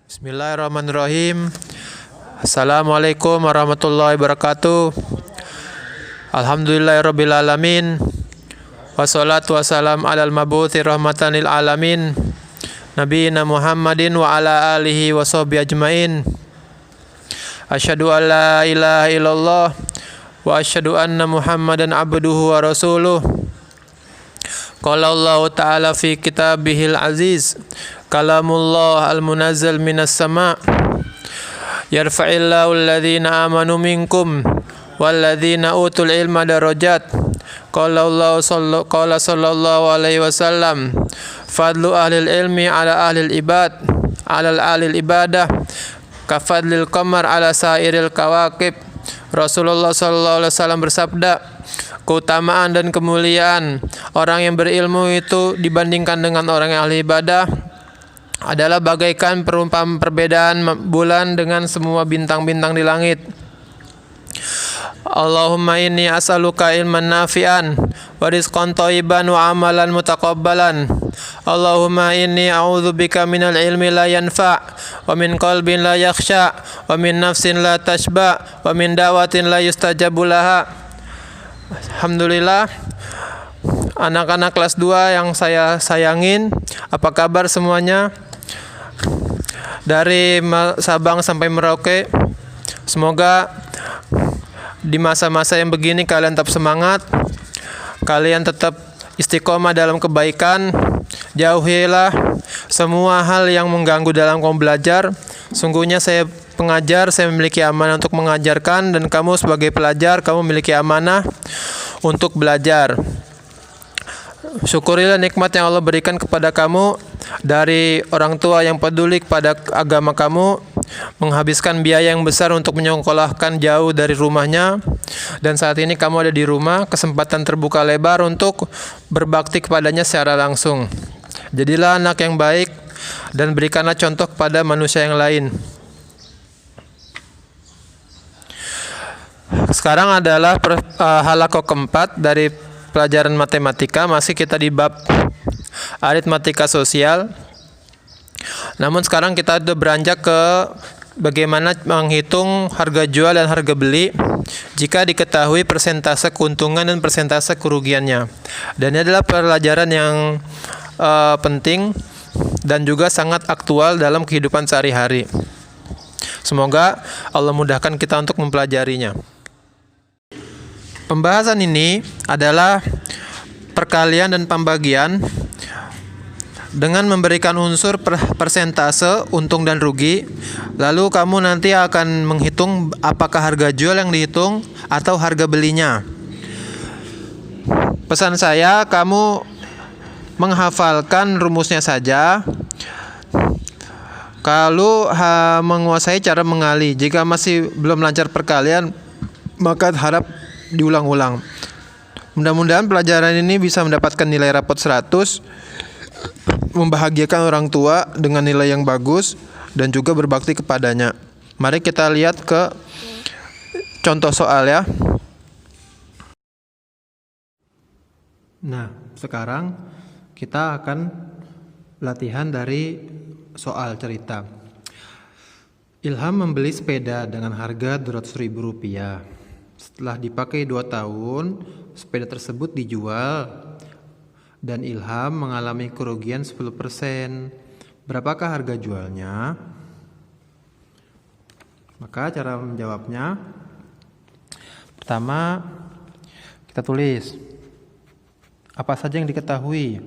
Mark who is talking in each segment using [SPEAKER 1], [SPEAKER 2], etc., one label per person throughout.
[SPEAKER 1] Bismillahirrahmanirrahim. Assalamualaikum warahmatullahi wabarakatuh. Alhamdulillahirabbil alamin. Wassalatu wassalam alal mabuthi rahmatan lil alamin. Nabiyina Muhammadin wa ala alihi wa sahbihi ajmain. Asyhadu an la ilaha illallah wa asyhadu anna Muhammadan abduhu wa rasuluh. Qala Allah ta'ala fi kitabihil aziz, kalamullah al-munazzal minas sama', yarfa'illahu alladhina amanu minkum walladhina utul ilma darajat. Qala sallallahu alaihi wasallam, fadlu ahlil ilmi ala ahlil ibad ala ahlil ibadah kafadlil qamar ala sairil kawakib. Rasulullah sallallahu alaihi wasallam bersabda, keutamaan dan kemuliaan orang yang berilmu itu dibandingkan dengan orang yang ahli ibadah adalah bagaikan perbedaan bulan dengan semua bintang-bintang di langit. Allahumma inni as'aluka ilman nafi'an wa rizqan thayyiban wa amalan mutaqabbalan. Allahumma inni a'udzubika minal ilmi la yanfa' wa min qalbin la yakhsha wa min nafsin la tashba wa min da'watin la yustajabu laha. Alhamdulillah, anak-anak kelas 2 yang saya sayangin, apa kabar semuanya? Dari Sabang sampai Merauke, semoga di masa-masa yang begini kalian tetap semangat, kalian tetap istiqomah dalam kebaikan, jauhilah semua hal yang mengganggu dalam kamu belajar. Sungguhnya saya pengajar, saya memiliki amanah untuk mengajarkan, dan kamu sebagai pelajar, kamu memiliki amanah untuk belajar. Syukurilah nikmat yang Allah berikan kepada kamu dari orang tua yang peduli kepada agama kamu, menghabiskan biaya yang besar untuk menyekolahkan jauh dari rumahnya, dan saat ini kamu ada di rumah, kesempatan terbuka lebar untuk berbakti kepadanya secara langsung. Jadilah anak yang baik dan berikanlah contoh kepada manusia yang lain. Sekarang adalah halaqah keempat dari pelajaran matematika. Masih kita di bab aritmatika sosial. Namun sekarang kita sudah beranjak ke bagaimana menghitung harga jual dan harga beli jika diketahui persentase keuntungan dan persentase kerugiannya. Dan ini adalah pelajaran yang penting dan juga sangat aktual dalam kehidupan sehari-hari. Semoga Allah mudahkan kita untuk mempelajarinya. Pembahasan ini adalah perkalian dan pembagian dengan memberikan unsur persentase untung dan rugi. Lalu kamu nanti akan menghitung apakah harga jual yang dihitung atau harga belinya. Pesan saya, kamu menghafalkan rumusnya saja. Kalau menguasai cara mengali, jika masih belum lancar perkalian, maka harap diulang-ulang. Mudah-mudahan pelajaran ini bisa mendapatkan nilai rapot 100, membahagiakan orang tua dengan nilai yang bagus, dan juga berbakti kepadanya. Mari kita lihat ke contoh soal ya. Nah, sekarang kita akan latihan dari soal cerita. Ilham membeli sepeda dengan harga Rp200.000. Setelah dipakai 2 tahun, sepeda tersebut dijual dan Ilham mengalami kerugian 10%. Berapakah harga jualnya? Maka cara menjawabnya, pertama kita tulis apa saja yang diketahui.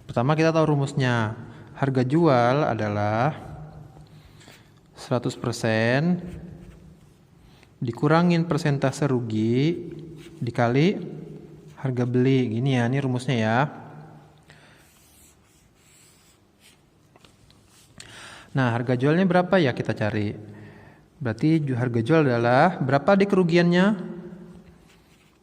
[SPEAKER 1] Pertama kita tahu rumusnya. Harga jual adalah 100% dikurangin persentase rugi dikali harga beli. Gini ya, ini rumusnya ya. Nah, harga jualnya berapa ya kita cari. Berarti harga jual adalah berapa di kerugiannya?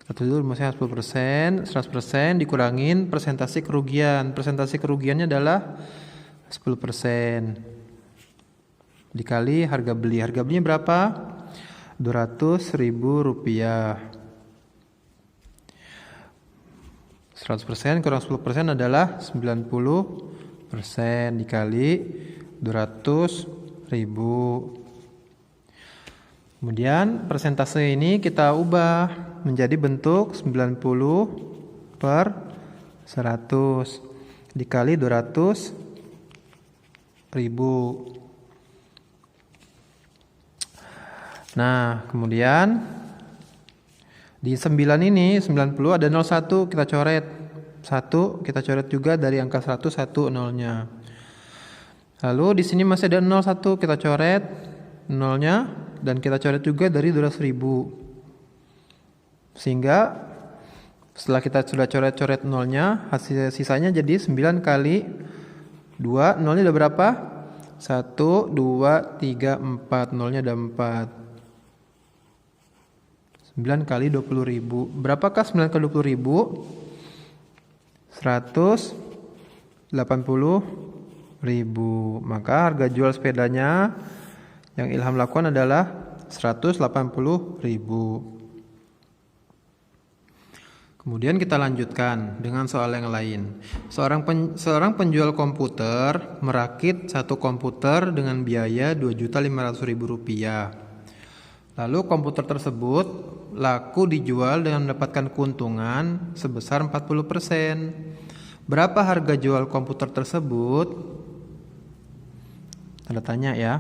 [SPEAKER 1] Satu dulu rumusnya 10%, 100% dikurangin persentase kerugian. Persentase kerugiannya adalah 10% dikali harga beli. Harga belinya berapa? Rp200.000. 100% kurang 10% adalah 90 persen dikali 200.000. Kemudian persentase ini kita ubah menjadi bentuk 90/100 dikali 200.000. Nah, kemudian di 9 ini 90 ada 01 kita coret. 1 kita coret juga dari angka 100 1 nolnya. Lalu di sini masih ada 01 kita coret nolnya dan kita coret juga dari 200.000. Sehingga setelah kita sudah coret-coret nolnya, hasil sisanya jadi 9 kali 2, nolnya ada berapa? 1, 2, 3, 4, nolnya ada 4. 9 kali 20.000. Berapakah 9 kali 20.000? 180.000. Maka harga jual sepedanya yang Ilham lakukan adalah 180.000. Kemudian kita lanjutkan dengan soal yang lain. Seorang penjual komputer merakit satu komputer dengan biaya Rp2.500.000. Lalu komputer tersebut laku dijual dengan mendapatkan keuntungan sebesar 40%. Berapa harga jual komputer tersebut? Tanda tanya ya.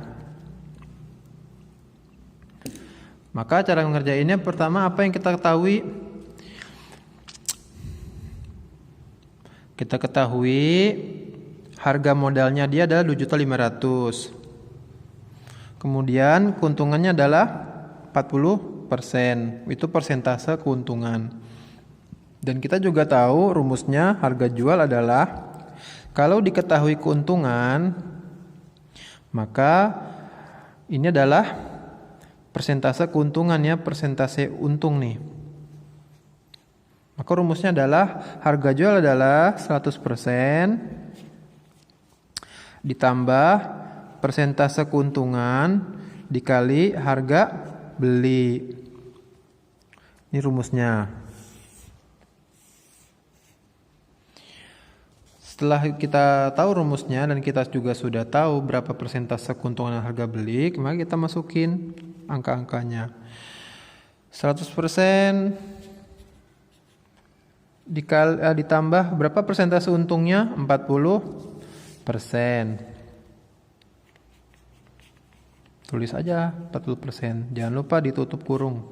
[SPEAKER 1] Maka cara mengerjainnya pertama apa yang kita ketahui? Kita ketahui harga modalnya dia adalah 2.500.000. Kemudian keuntungannya adalah 40%. Itu persentase keuntungan. Dan kita juga tahu rumusnya harga jual adalah kalau diketahui keuntungan, maka ini adalah persentase keuntungan ya, persentase untung nih. Maka rumusnya adalah harga jual adalah 100% ditambah persentase keuntungan dikali harga beli. Ini rumusnya. Setelah kita tahu rumusnya dan kita juga sudah tahu berapa persentase keuntungan harga beli, maka kita masukin angka-angkanya. 100% ditambah berapa persentase untungnya? 40%. Tulis aja 40%. Jangan lupa ditutup kurung.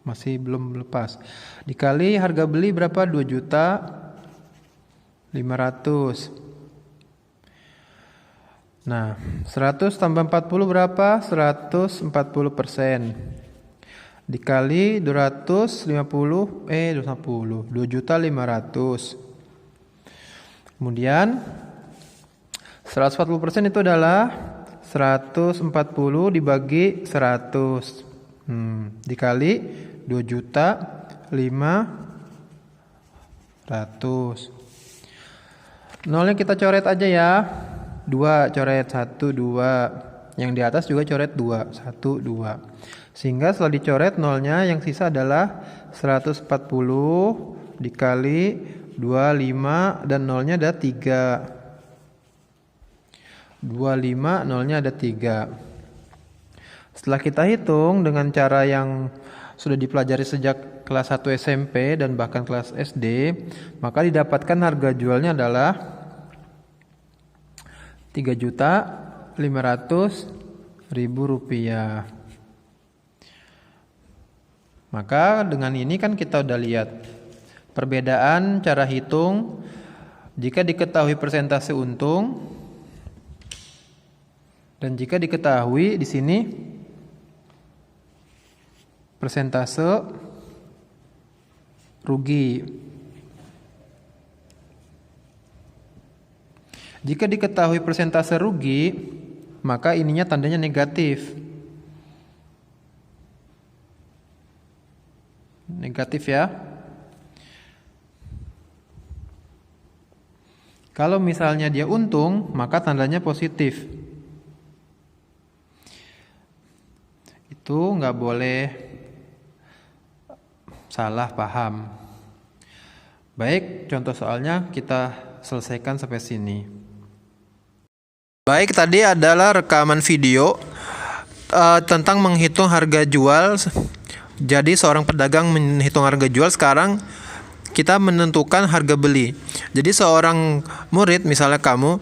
[SPEAKER 1] Masih belum lepas. Dikali harga beli berapa? 2.500.000. Nah, 100 tambah 40 berapa? 140%. Dikali 2.500.000. Kemudian 140% itu adalah 140 dibagi 100. Dikali 2.500.000. Nolnya kita coret aja ya. 2 coret 1 2. Yang di atas juga coret 2 1 2. Sehingga setelah dicoret nolnya yang sisa adalah 140 dikali 25 dan nolnya ada 3. 25 nolnya ada 3. Setelah kita hitung dengan cara yang sudah dipelajari sejak kelas 1 SMP dan bahkan kelas SD, maka didapatkan harga jualnya adalah Rp3.500.000. Maka dengan ini kan kita udah lihat perbedaan cara hitung jika diketahui persentase untung dan jika diketahui di sini persentase rugi. Jika diketahui persentase rugi, maka ininya tandanya negatif. Negatif ya. Kalau misalnya dia untung, maka tandanya positif. Itu nggak boleh salah paham. Baik, contoh soalnya kita selesaikan sampai sini. Baik, tadi adalah rekaman video tentang menghitung harga jual. Jadi seorang pedagang menghitung harga jual. Sekarang kita menentukan harga beli. Jadi seorang murid, misalnya kamu,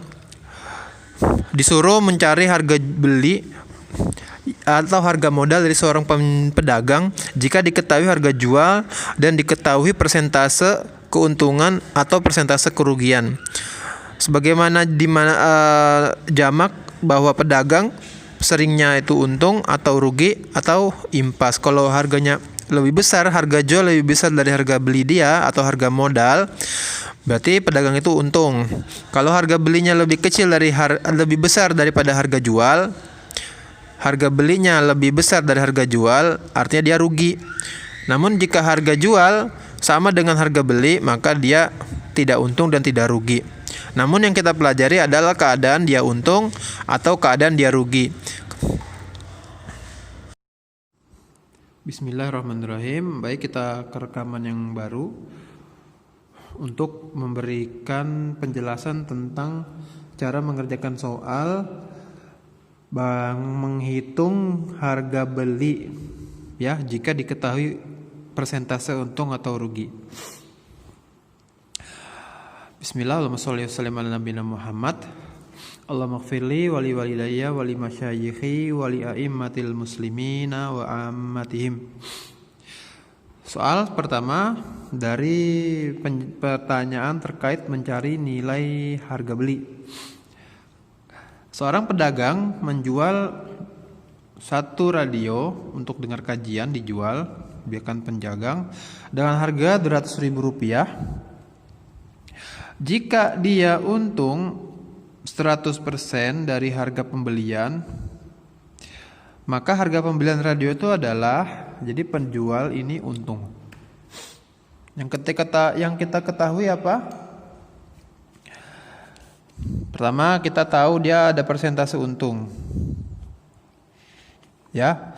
[SPEAKER 1] disuruh mencari harga beli atau harga modal dari seorang pedagang jika diketahui harga jual dan diketahui persentase keuntungan atau persentase kerugian. Sebagaimana di mana jamak bahwa pedagang seringnya itu untung atau rugi atau impas. Kalau harganya lebih besar, harga jual lebih besar dari harga beli dia atau harga modal, berarti pedagang itu untung. Kalau harga belinya lebih kecil lebih besar daripada harga jual, harga belinya lebih besar dari harga jual, artinya dia rugi. Namun jika harga jual sama dengan harga beli, maka dia tidak untung dan tidak rugi. Namun yang kita pelajari adalah keadaan dia untung atau keadaan dia rugi. Bismillahirrahmanirrahim. Baik, kita ke rekaman yang baru untuk memberikan penjelasan tentang cara mengerjakan soal menghitung harga beli ya, jika diketahui persentase untung atau rugi. Bismillah, Allahumma sholli wa sallim ala nabiyina Muhammad. Allahumma ighfirli wa li walidayya wa li masyayikhi wa li a'immatil muslimina wa ammatihim. Soal pertama dari pertanyaan terkait mencari nilai harga beli. Seorang pedagang menjual satu radio untuk dengar kajian, dijual biarkan penjagang dengan harga Rp200.000. Jika dia untung 100% dari harga pembelian, maka harga pembelian radio itu adalah, jadi penjual ini untung. Yang kita ketahui apa? Pertama, kita tahu dia ada persentase untung. Ya.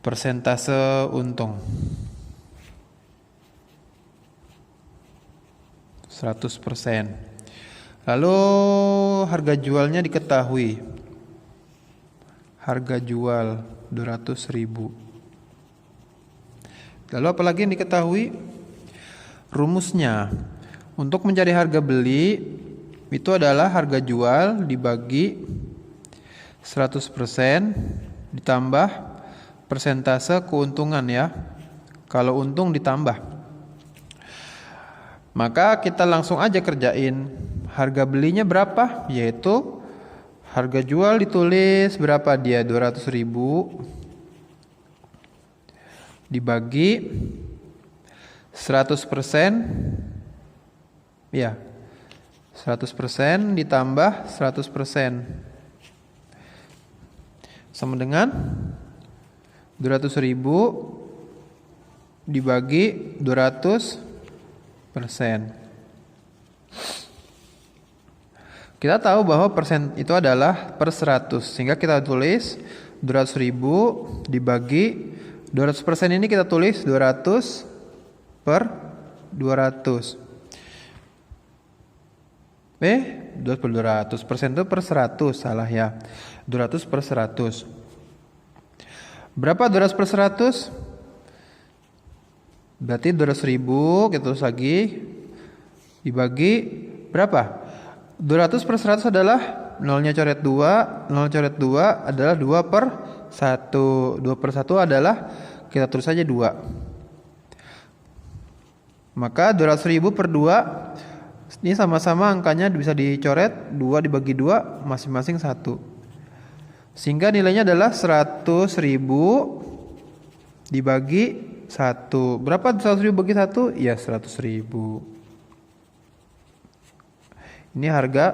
[SPEAKER 1] Persentase untung 100%. Lalu harga jualnya diketahui. Harga jual 200.000. Lalu apalagi yang diketahui? Rumusnya. Untuk mencari harga beli itu adalah harga jual dibagi 100% ditambah persentase keuntungan ya. Kalau untung ditambah. Maka kita langsung aja kerjain. Harga belinya berapa? Yaitu harga jual ditulis berapa dia? 200.000 dibagi 100%. Ya. 100% ditambah 100% sama dengan 200.000 dibagi 200%. Kita tahu bahwa persen itu adalah per 100, sehingga kita tulis 200.000 dibagi 200%, ini kita tulis 200 per 200. 200 per 200, persen itu per 100, salah ya. 200 per 100. Berapa 200 per 100? Berarti 200.000 kita tulis lagi dibagi berapa? 200 per 100 adalah nolnya coret 2, 0 coret 2 adalah 2 per 1. 2 per 1 adalah kita tulis saja 2. Maka 200.000 per 2 ini sama-sama angkanya bisa dicoret, 2 dibagi 2 masing-masing 1. Sehingga nilainya adalah 100.000 dibagi 1. Berapa 100.000 bagi 1? Ya 100.000. Ini harga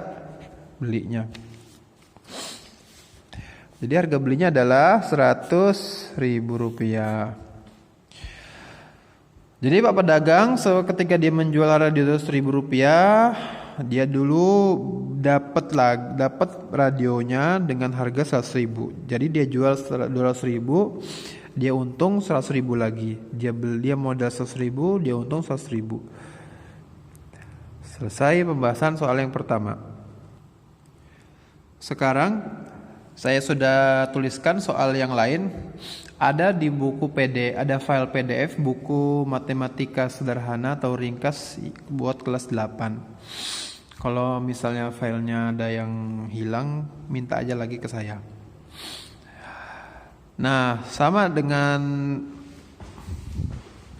[SPEAKER 1] belinya. Jadi harga belinya adalah Rp100.000. Jadi Pak pedagang ketika dia menjual radio Rp200.000, dia dulu dapat radionya dengan harga 100.000. Jadi dia jual 200.000, dia untung 100.000 lagi. Dia modal 100.000, dia untung 100.000. Selesai pembahasan soal yang pertama. sekarang saya sudah tuliskan soal yang lain. Ada di buku ada file PDF buku matematika sederhana atau ringkas buat kelas 8. Kalau misalnya filenya ada yang hilang, minta aja lagi ke saya. Nah, sama dengan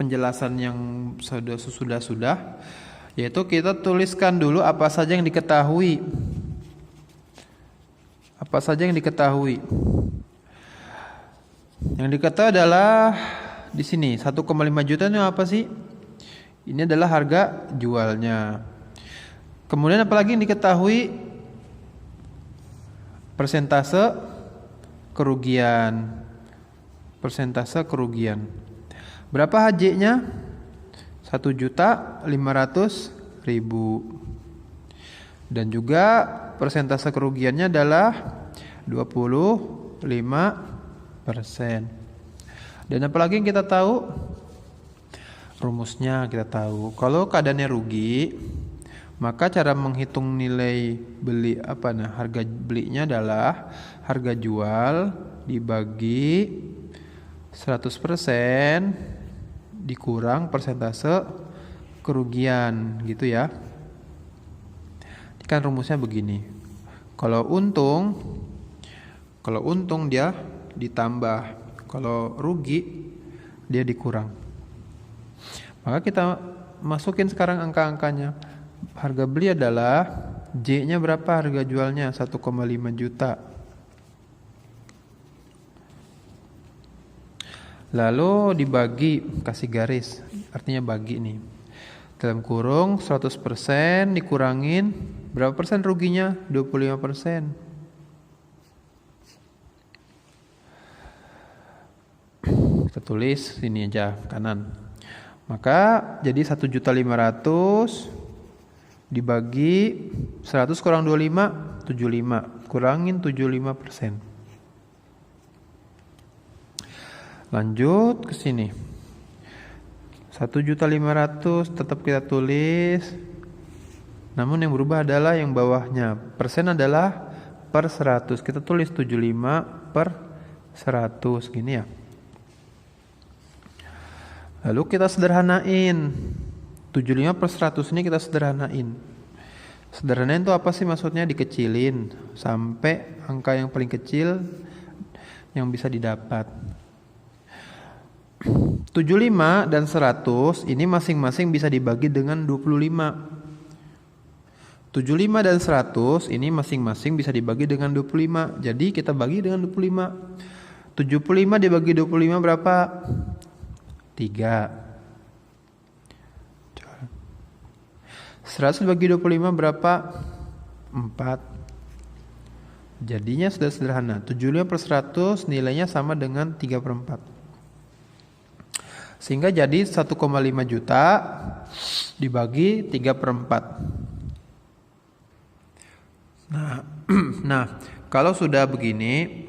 [SPEAKER 1] penjelasan yang sudah, yaitu kita tuliskan dulu apa saja yang diketahui. Apa saja yang diketahui? Yang diketahui adalah di sini 1,5 juta itu apa sih? Ini adalah harga jualnya. Kemudian apalagi yang diketahui? Persentase kerugian. Persentase kerugian. Berapa HJ-nya? 1.500.000. Dan juga persentase kerugiannya adalah 25%. Dan apalagi yang kita tahu? Rumusnya kita tahu. Kalau keadaannya rugi, maka cara menghitung nilai beli harga belinya adalah harga jual dibagi 100% dikurang persentase kerugian, gitu ya. Kan rumusnya begini. Kalau untung dia ditambah, kalau rugi dia dikurang. Maka kita masukin sekarang angka-angkanya. Harga beli adalah J-nya berapa, harga jualnya 1,5 juta. Lalu dibagi, kasih garis, artinya bagi nih. Dalam kurung 100% dikurangin berapa persen ruginya? 25%. Kita tulis sini aja kanan. Maka jadi 1.500.000 dibagi 100 kurang 25, 75. Kurangin 75%. Lanjut ke sini. 1.500.000 tetap kita tulis. Namun yang berubah adalah yang bawahnya. Persen adalah per 100. Kita tulis 75 per 100 gini ya. Lalu kita sederhanain. 75 per 100 ini kita sederhanain. Sederhanain itu apa sih maksudnya? Dikecilin sampai angka yang paling kecil yang bisa didapat. 75 dan 100 ini masing-masing bisa dibagi dengan 25. 75 dan 100 ini masing-masing bisa dibagi dengan 25. Jadi kita bagi dengan 25. 75 dibagi 25 berapa? 3. 100 dibagi 25 berapa? 4. Jadinya sudah sederhana. 75 per 100 nilainya sama dengan 3/4. Sehingga jadi 1,5 juta dibagi 3/4. Nah, kalau sudah begini,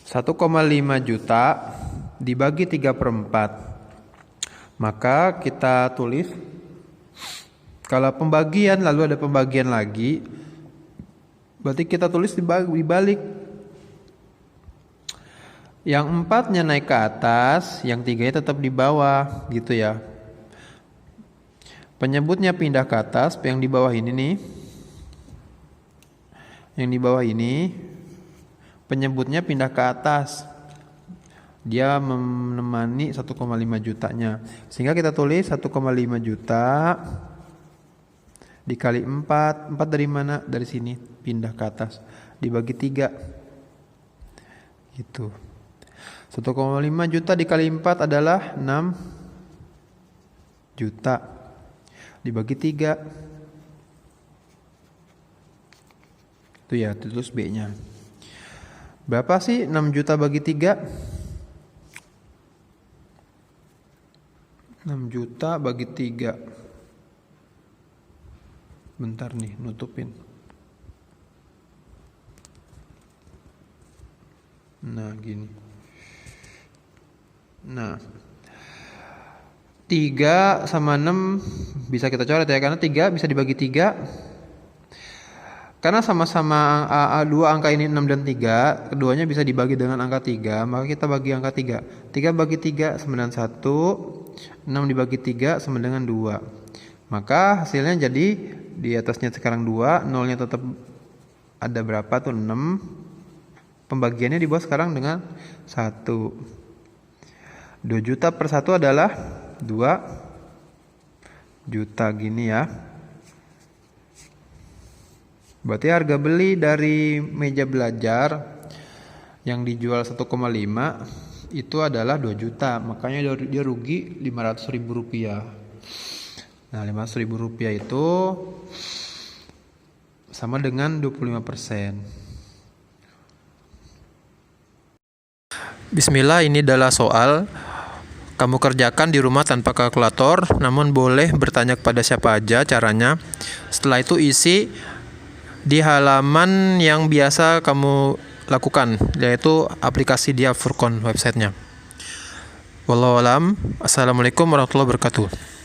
[SPEAKER 1] Satu 1,5 juta dibagi 3/4. Maka kita tulis, kalau pembagian lalu ada pembagian lagi, berarti kita tulis dibalik. Yang 4-nya naik ke atas, yang 3-nya tetap di bawah, gitu ya. Penyebutnya pindah ke atas, yang di bawah ini nih. Yang di bawah ini, penyebutnya pindah ke atas. Dia menemani 1,5 jutanya. Sehingga kita tulis 1,5 juta dikali 4. 4 dari mana? Dari sini, pindah ke atas. Dibagi 3. Gitu. 1,5 juta dikali 4 adalah 6 juta. Dibagi 3. Itu ya, terus B-nya. Berapa sih 6 juta bagi 3? 6 juta bagi 3. Bentar nih, nutupin. Nah, gini. Nah,
[SPEAKER 2] 3 sama 6 bisa kita coret ya, karena 3 bisa dibagi 3. Karena sama-sama dua angka ini 6 dan 3, keduanya bisa dibagi dengan angka 3, maka kita bagi angka 3. 3 bagi 3 sama dengan 1, 6 dibagi 3 sama dengan 2. Maka hasilnya jadi di atasnya sekarang 2, nolnya tetap ada berapa tuh 6. Pembagiannya di bawah sekarang dengan 1. 2 juta per 1 adalah 2 juta gini ya. Berarti harga beli dari meja belajar yang dijual 1,5 itu adalah 2 juta. Makanya dia rugi Rp500.000. Nah, Rp500.000 itu sama dengan 25%.
[SPEAKER 1] Bismillah, ini adalah soal. Kamu kerjakan di rumah tanpa kalkulator, namun boleh bertanya kepada siapa aja caranya. Setelah itu isi di halaman yang biasa kamu lakukan, yaitu aplikasi di Al-Furqan websitenya. Wallahu a'lam. Assalamualaikum warahmatullahi wabarakatuh.